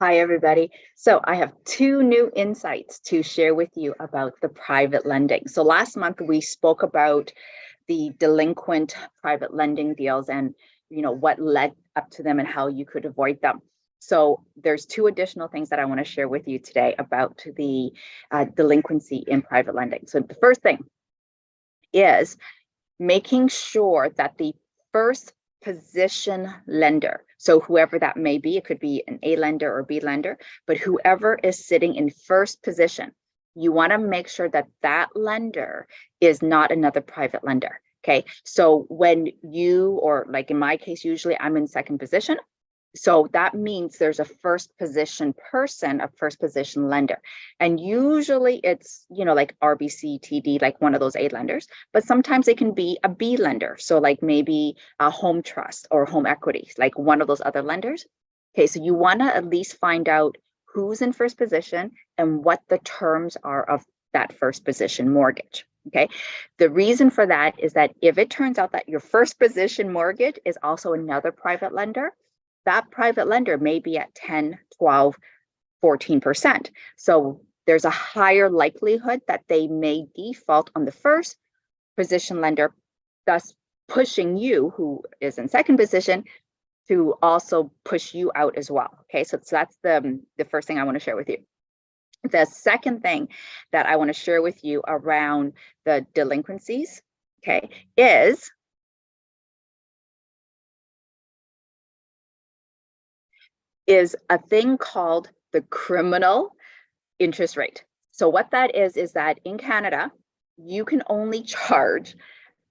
Hi, everybody. So I have two new insights to share with you about the private lending. So last month we spoke about the delinquent private lending deals and what led up to them and how you could avoid them. So there's two additional things that I want to share with you today about the delinquency in private lending. So the first thing is making sure that the first position lender, so whoever that may be, it could be an A lender or B lender, but whoever is sitting in first position, you want to make sure that that lender is not another private lender. Okay, so when you, or like in my case, usually I'm in second position. So that means there's a first position person, a first position lender. And usually it's, like RBC, TD, like one of those A lenders, but sometimes it can be a B lender. So like maybe a home trust or home equity, like one of those other lenders. Okay, so you want to at least find out who's in first position and what the terms are of that first position mortgage. Okay, the reason for that is that if it turns out that your first position mortgage is also another private lender, that private lender may be at 10, 12, 14%. So there's a higher likelihood that they may default on the first position lender, thus pushing you, who is in second position, to also push you out as well. Okay, so that's the first thing I want to share with you. The second thing that I want to share with you around the delinquencies, okay, is a thing called the criminal interest rate. So what that is that in Canada, you can only charge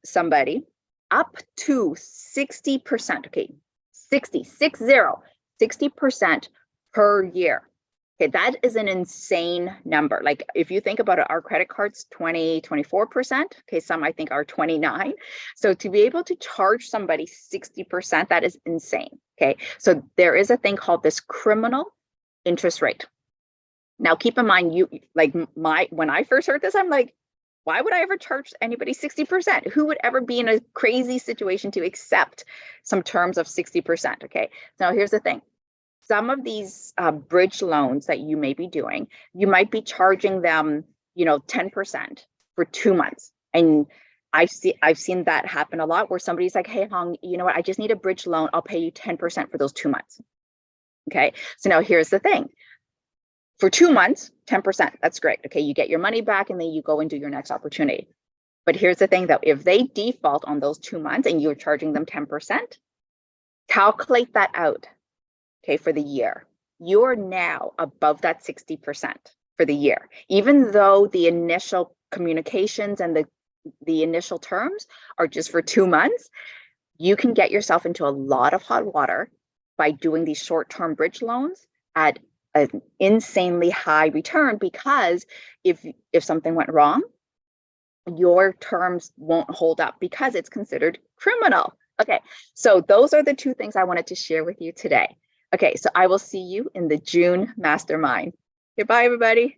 somebody up to 60%, okay, 60% per year. Okay, that is an insane number. Like if you think about it, our credit cards, 24%. Okay, some I think are 29. So to be able to charge somebody 60%, that is insane. Okay, so there is a thing called this criminal interest rate. Now keep in mind, when I first heard this, I'm like, why would I ever charge anybody 60%? Who would ever be in a crazy situation to accept some terms of 60%? Okay, now here's the thing. Some of these bridge loans that you may be doing, you might be charging them, 10% for 2 months. And I've seen that happen a lot where somebody's like, hey, Hong, you know what? I just need a bridge loan. I'll pay you 10% for those 2 months. Okay, so now here's the thing. For 2 months, 10%, that's great. Okay, you get your money back and then you go and do your next opportunity. But here's the thing, though, if they default on those 2 months and you're charging them 10%, calculate that out. Okay, for the year, you're now above that 60% for the year, even though the initial communications and the initial terms are just for 2 months. You can get yourself into a lot of hot water by doing these short-term bridge loans at an insanely high return, because if something went wrong, your terms won't hold up because it's considered criminal. Okay, so those are the two things I wanted to share with you today. Okay, so I will see you in the June mastermind. Goodbye, everybody.